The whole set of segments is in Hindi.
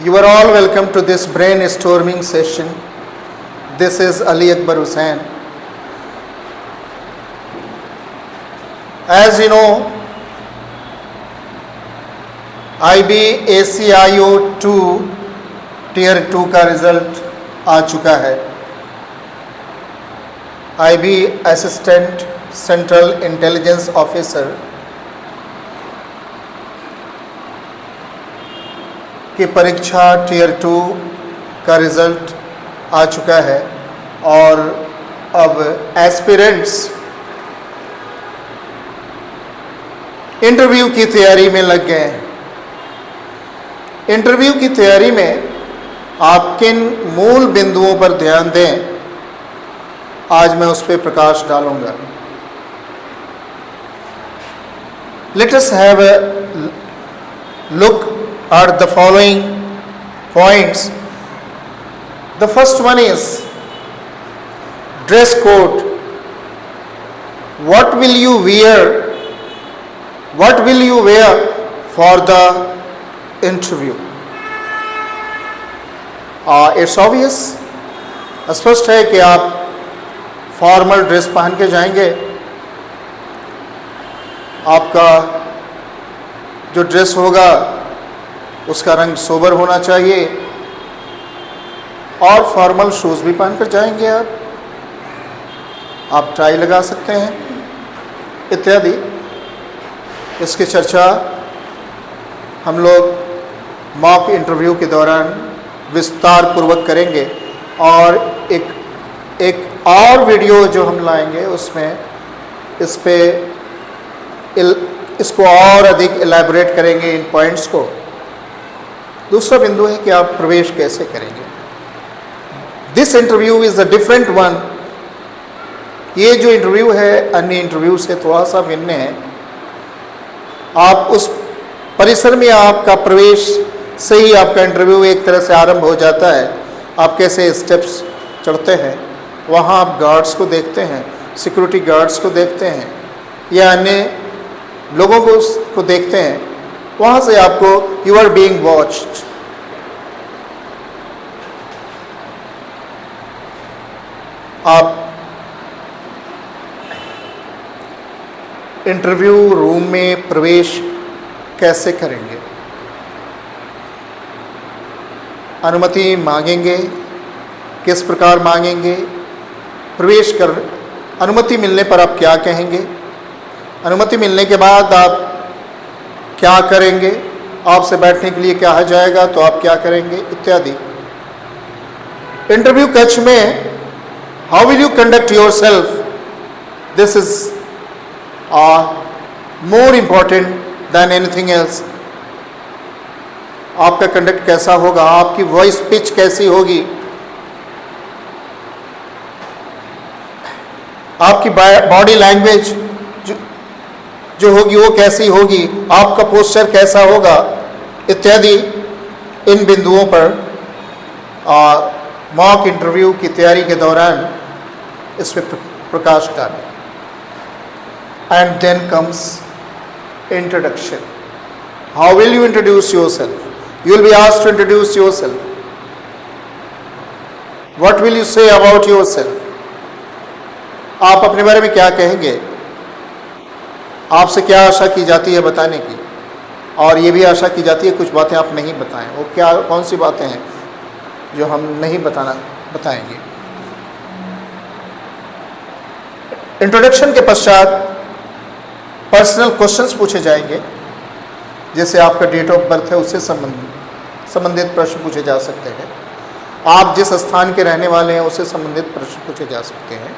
You are all welcome to this brainstorming session. This is Ali Akbar Hussain. As you know, IB ACIO 2 Tier 2 का रिजल्ट आ चुका है. IB assistant central intelligence officer की परीक्षा टियर 2 का रिज़ल्ट आ चुका है और अब एस्पिरेंट्स इंटरव्यू की तैयारी में लग गए हैं. इंटरव्यू की तैयारी में आप किन मूल बिंदुओं पर ध्यान दें, आज मैं उस पर प्रकाश डालूंगा. Let us have a look at the following points. The first one is dress code. What will you wear? What will you wear for the interview? It's obvious. स्पष्ट है कि आप फॉर्मल ड्रेस पहन के जाएंगे. आपका जो ड्रेस होगा उसका रंग सोबर होना चाहिए और फॉर्मल शूज़ भी पहनकर जाएंगे. आप टाई लगा सकते हैं इत्यादि. इसकी चर्चा हम लोग मॉक इंटरव्यू के दौरान विस्तार पूर्वक करेंगे और एक और वीडियो जो हम लाएंगे उसमें इसको और अधिक एलैबोरेट करेंगे इन पॉइंट्स को. दूसरा बिंदु है कि आप प्रवेश कैसे करेंगे. This interview is a different one. ये जो इंटरव्यू है अन्य इंटरव्यू से थोड़ा सा भिन्न है. आप उस परिसर में आपका प्रवेश से ही आपका इंटरव्यू एक तरह से आरंभ हो जाता है. आप कैसे स्टेप्स चढ़ते हैं, वहाँ आप गार्ड्स को देखते हैं, सिक्योरिटी गार्ड्स को देखते हैं या अन्य लोगों को देखते हैं. वहाँ से आपको यू आर बीइंग वॉच्ड. आप इंटरव्यू रूम में प्रवेश कैसे करेंगे? अनुमति मांगेंगे? किस प्रकार मांगेंगे? अनुमति मिलने पर आप क्या कहेंगे? अनुमति मिलने के बाद आप क्या करेंगे? आपसे बैठने के लिए कहा जाएगा तो आप क्या करेंगे इत्यादि. इंटरव्यू कक्ष में how will you conduct yourself? This is more important than anything else. आपका कंडक्ट कैसा होगा? आपकी वॉइस पिच कैसी होगी? आपकी बॉडी लैंग्वेज जो होगी वो कैसी होगी? आपका पोस्चर कैसा होगा इत्यादि. इन बिंदुओं पर मॉक इंटरव्यू की तैयारी के दौरान इस पर प्रकाश डालें. And then comes introduction. How will you introduce yourself? You will be asked to introduce yourself. What will you say about yourself? आप अपने बारे में क्या कहेंगे? आपसे क्या आशा की जाती है बताने की, और ये भी आशा की जाती है कुछ बातें आप नहीं बताएं. वो कौन सी बातें हैं जो हम नहीं बताएंगे? इंट्रोडक्शन के पश्चात पर्सनल क्वेश्चंस पूछे जाएंगे. जैसे आपका डेट ऑफ बर्थ है उससे संबंधित प्रश्न पूछे जा सकते हैं. आप जिस स्थान के रहने वाले हैं उससे संबंधित प्रश्न पूछे जा सकते हैं.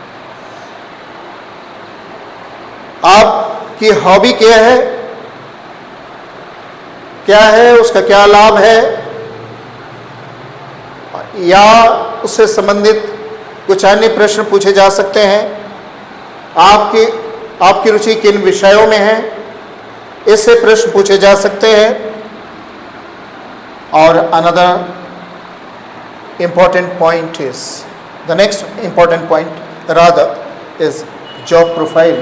आपकी हॉबी क्या है, उसका क्या लाभ है, या उससे संबंधित कुछ अन्य प्रश्न पूछे जा सकते हैं. आपकी रुचि किन विषयों में है, इससे प्रश्न पूछे जा सकते हैं. और another important point is the next important point rather is job profile.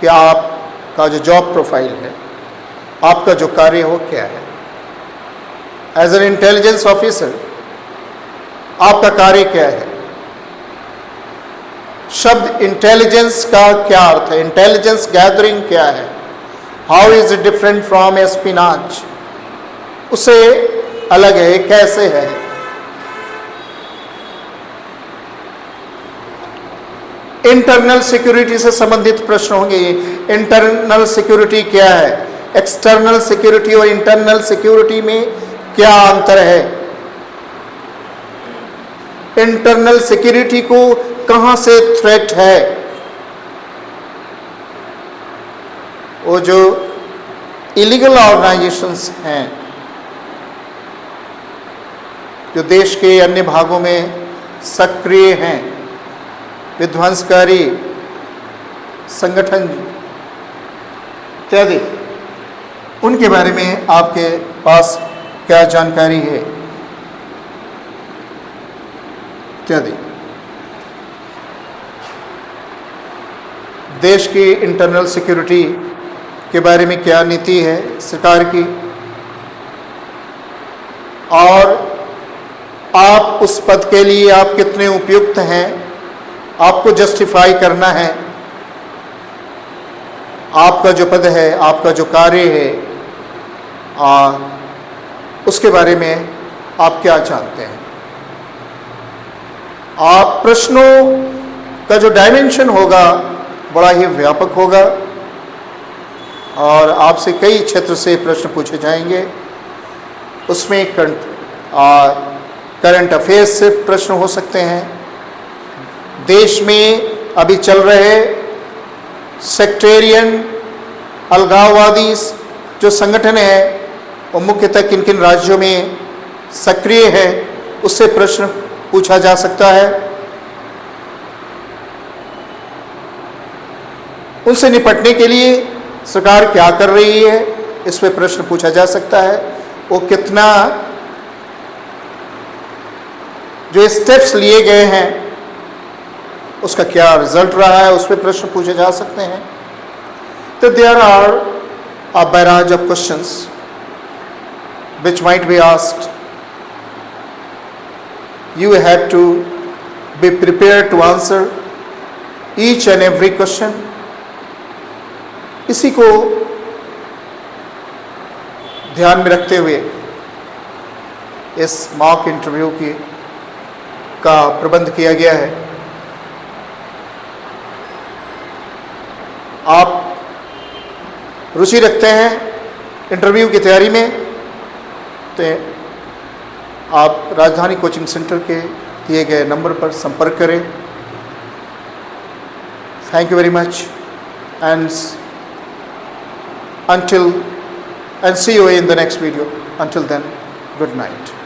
कि आपका जो जॉब प्रोफाइल है, आपका जो कार्य हो क्या है. एज एन इंटेलिजेंस ऑफिसर आपका कार्य क्या है? शब्द इंटेलिजेंस का क्या अर्थ है? इंटेलिजेंस गैदरिंग क्या है? How is it different from espionage? उससे अलग है, कैसे है? इंटरनल सिक्योरिटी से संबंधित प्रश्न होंगे। इंटरनल सिक्योरिटी क्या है? एक्सटर्नल सिक्योरिटी और इंटरनल सिक्योरिटी में क्या अंतर है? इंटरनल सिक्योरिटी को कहां से थ्रेट है? वो जो इलीगल ऑर्गेनाइजेशंस हैं, जो देश के अन्य भागों में सक्रिय हैं, विध्वंसकारी संगठन इत्यादि, उनके बारे में आपके पास क्या जानकारी है इत्यादि। देश की इंटरनल सिक्योरिटी के बारे में क्या नीति है सरकार की, और आप उस पद के लिए आप कितने उपयुक्त हैं, आपको जस्टिफाई करना है। आपका जो पद है, आपका जो कार्य है, उसके बारे में आप क्या जानते हैं? आप प्रश्नों का जो डायमेंशन होगा बड़ा ही व्यापक होगा और आपसे कई क्षेत्र से प्रश्न पूछे जाएंगे। उसमें करंट अफेयर्स से प्रश्न हो सकते हैं, देश में अभी चल रहे सेक्टेरियन अलगाववादी जो संगठन है वो मुख्यतः किन किन राज्यों में सक्रिय है, उससे प्रश्न पूछा जा सकता है। उनसे निपटने के लिए सरकार क्या कर रही है, इस पर प्रश्न पूछा जा सकता है। वो कितना जो स्टेप्स लिए गए हैं उसका क्या रिजल्ट रहा है, उस पर प्रश्न पूछे जा सकते हैं। तो there are a barrage of questions which might be asked. You have to be prepared to answer each and every question. इसी को ध्यान में रखते हुए इस मॉक इंटरव्यू का प्रबंध किया गया है। आप रुचि रखते हैं इंटरव्यू की तैयारी में, तो आप राजधानी कोचिंग सेंटर के दिए गए नंबर पर संपर्क करें। Thank you very much and see you in the next video. Until then, good night.